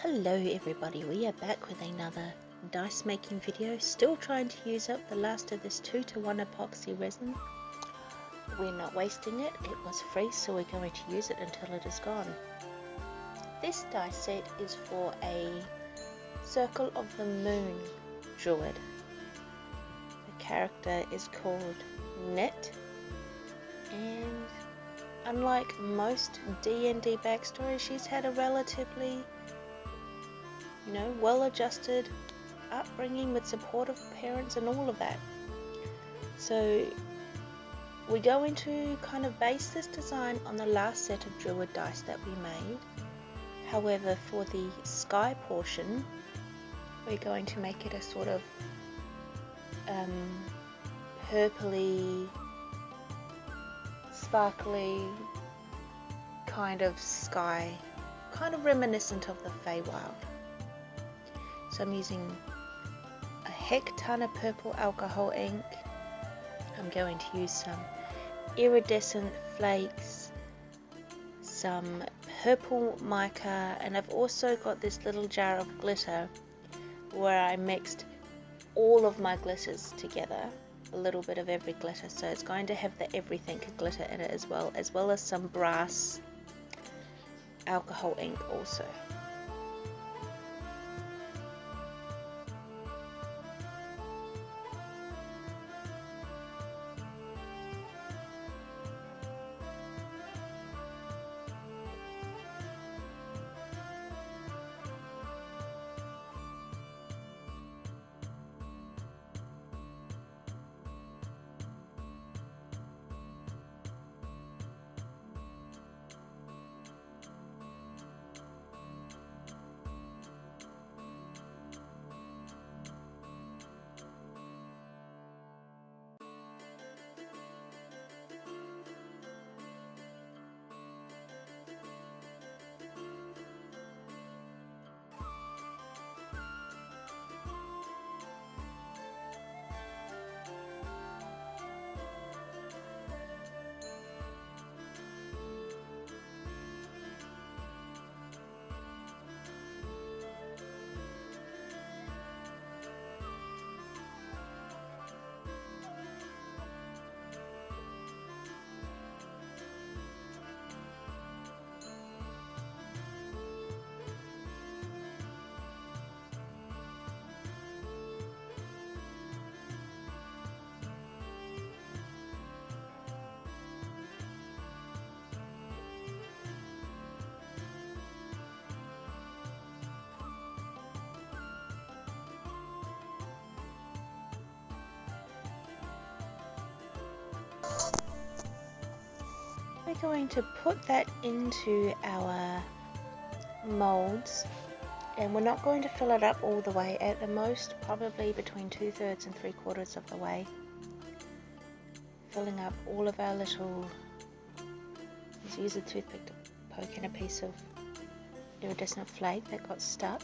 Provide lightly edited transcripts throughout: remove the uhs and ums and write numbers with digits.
Hello everybody, we are back with another dice making video, still trying to use up the last of this 2:1 epoxy resin. We're not wasting it, it was free, so we're going to use it until it is gone. This dice set is for a Circle of the Moon Druid. The character is called Net, and unlike most D&D backstories, she's had a relatively well-adjusted upbringing with supportive parents and all of that. So we're going to kind of base this design on the last set of Druid dice that we made. However, for the sky portion, we're going to make it a sort of purpley, sparkly kind of sky, kind of reminiscent of the Feywild. So I'm using a heck ton of purple alcohol ink. I'm going to use some iridescent flakes, some purple mica, and I've also got this little jar of glitter where I mixed all of my glitters together, a little bit of every glitter, so it's going to have the everything glitter in it as well as some brass alcohol ink also. We're going to put that into our molds, and we're not going to fill it up all the way, at the most probably between 2/3 and 3/4 of the way, filling up all of our little, let's use a toothpick to poke in a piece of iridescent flake that got stuck.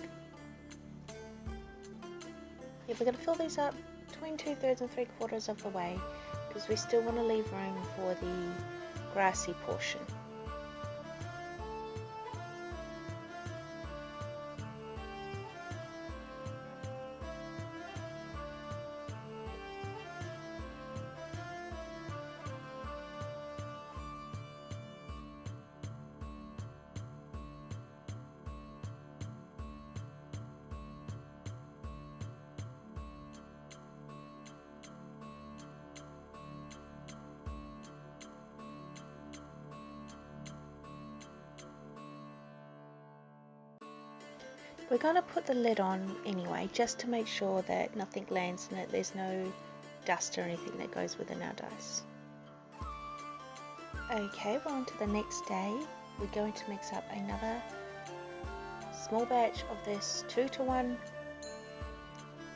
Yeah, we're going to fill these up between 2/3 and 3/4 of the way, because we still want to leave room for the grassy portion. We're going to put the lid on anyway, just to make sure that nothing lands in it, there's no dust or anything that goes within our dice. Okay, we're on to the next day. We're going to mix up another small batch of this 2:1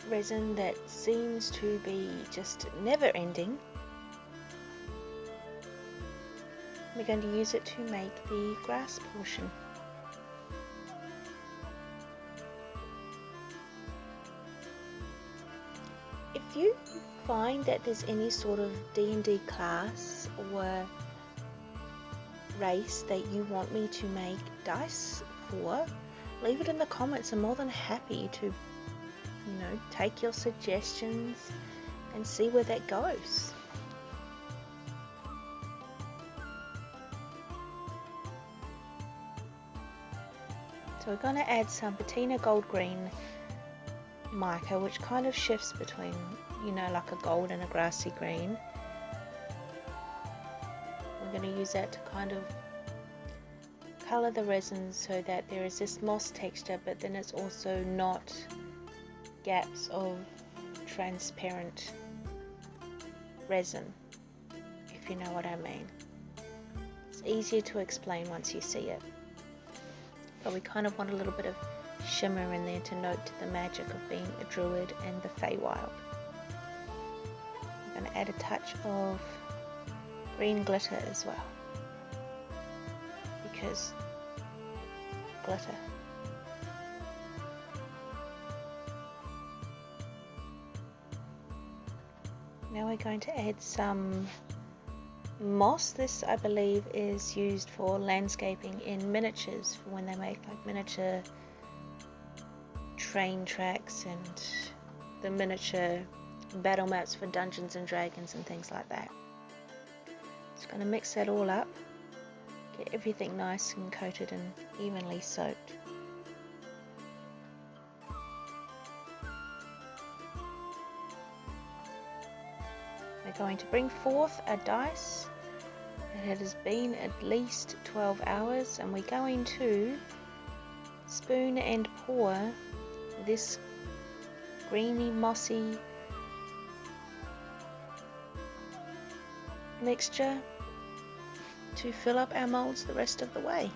resin that seems to be just never ending. We're going to use it to make the grass portion. If you find that there's any sort of D&D class or race that you want me to make dice for, leave it in the comments. I'm more than happy to, take your suggestions and see where that goes. So we're going to add some patina gold green mica, which kind of shifts between, like a gold and a grassy green. We're going to use that to kind of color the resin so that there is this moss texture, but then it's also not gaps of transparent resin, if you know what I mean. It's easier to explain once you see it, but we kind of want a little bit of shimmer in there to note the magic of being a druid and the Feywild. I'm going to add a touch of green glitter as well, because glitter. Now we're going to add some moss. This, I believe, is used for landscaping in miniatures, for when they make like miniature train tracks and the miniature battle maps for Dungeons and Dragons and things like that. Just going to mix that all up, get everything nice and coated and evenly soaked. We're going to bring forth a dice. It has been at least 12 hours, and we're going to spoon and pour this greeny, mossy mixture to fill up our molds the rest of the way.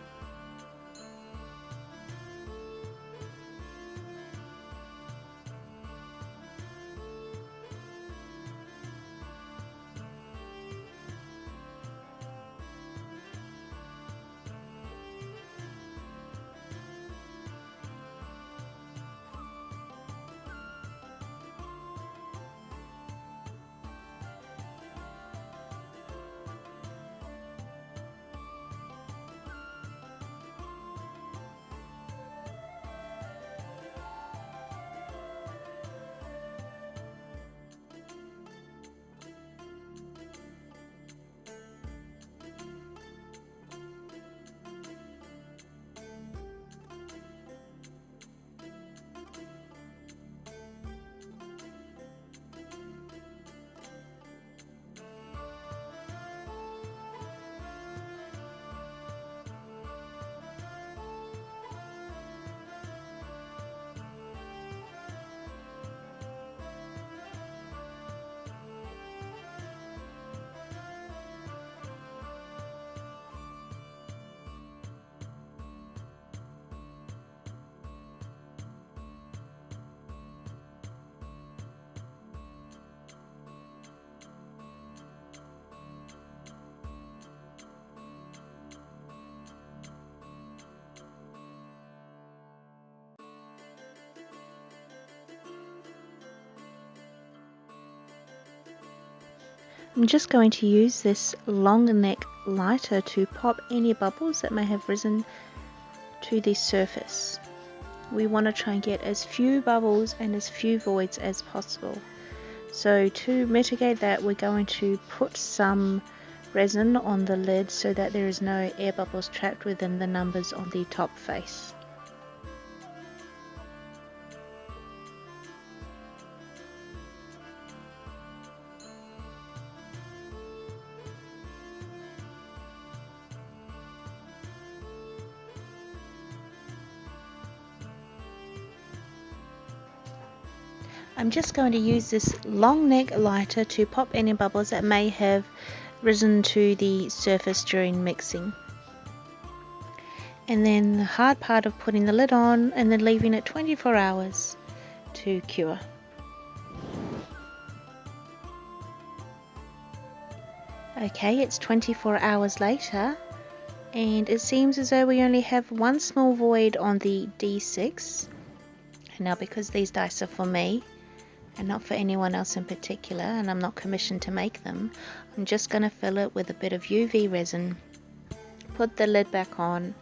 I'm just going to use this long neck lighter to pop any bubbles that may have risen to the surface. We want to try and get as few bubbles and as few voids as possible. So to mitigate that, we're going to put some resin on the lid so that there is no air bubbles trapped within the numbers on the top face. I'm just going to use this long neck lighter to pop any bubbles that may have risen to the surface during mixing. And then the hard part of putting the lid on and then leaving it 24 hours to cure. Okay, it's 24 hours later, and it seems as though we only have one small void on the D6. Now, because these dice are for me and not for anyone else in particular, and I'm not commissioned to make them, I'm just going to fill it with a bit of UV resin, put the lid back on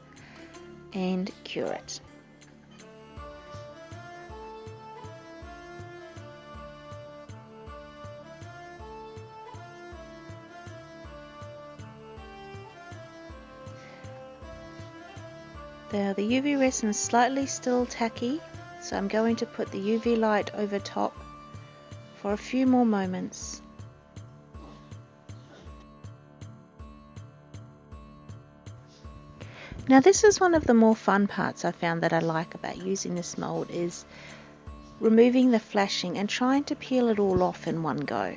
and cure it. The UV resin is slightly still tacky, so I'm going to put the UV light over top for a few more moments. Now this is one of the more fun parts I found that I like about using this mold, is removing the flashing and trying to peel it all off in one go.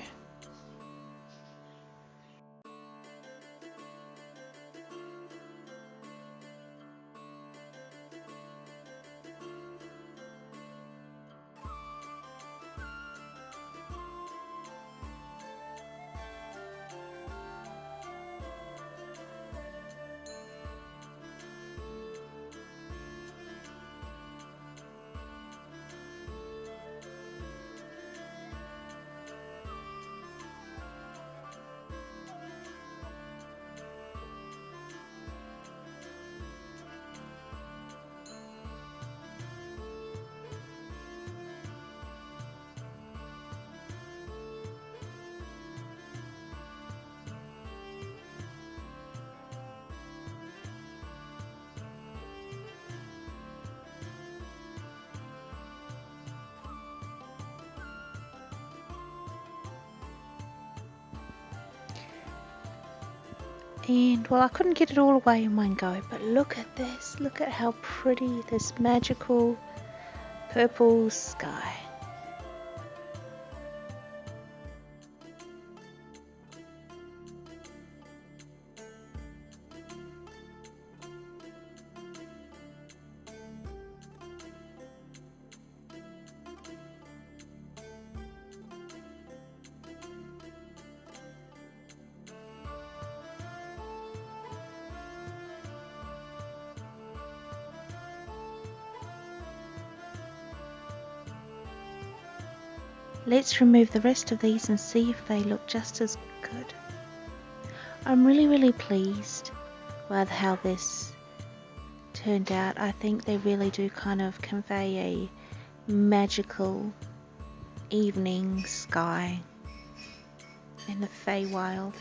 And well, I couldn't get it all away in one go, but look at this. Look at how pretty this magical purple sky. Let's remove the rest of these and see if they look just as good. I'm really pleased with how this turned out. I think they really do kind of convey a magical evening sky in the Feywild.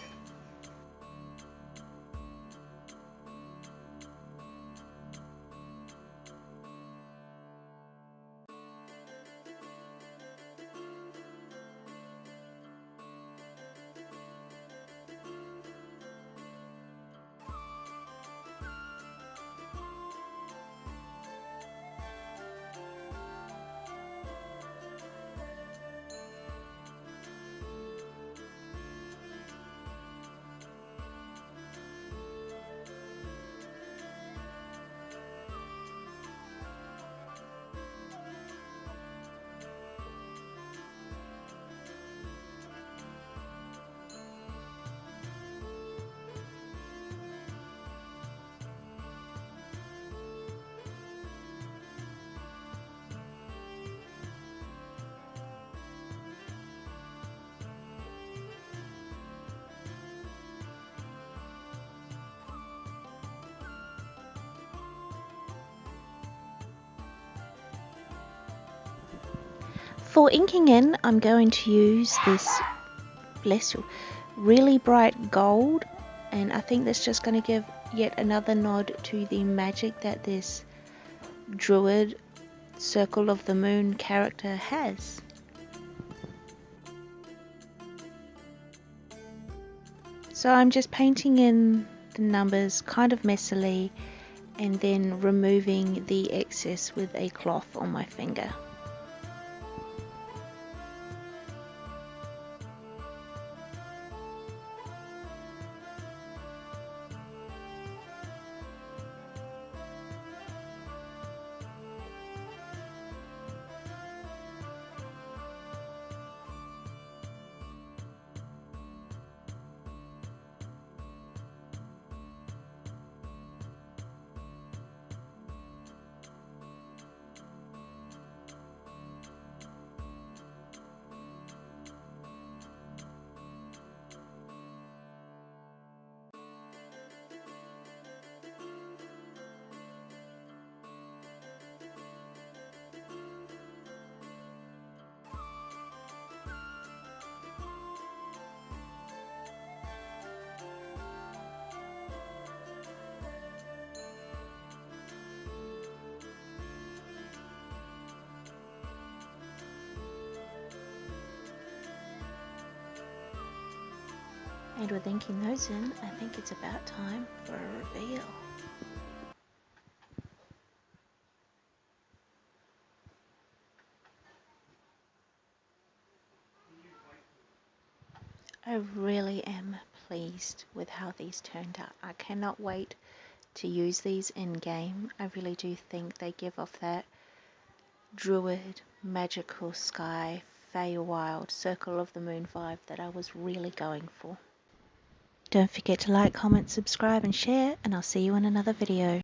For inking in, I'm going to use this, bless you, really bright gold, and I think that's just going to give yet another nod to the magic that this Druid Circle of the Moon character has. So I'm just painting in the numbers kind of messily and then removing the excess with a cloth on my finger. And with inking those in, I think it's about time for a reveal. I really am pleased with how these turned out. I cannot wait to use these in game. I really do think they give off that druid, magical sky, Feywild, Circle of the Moon vibe that I was really going for. Don't forget to like, comment, subscribe and share, and I'll see you in another video.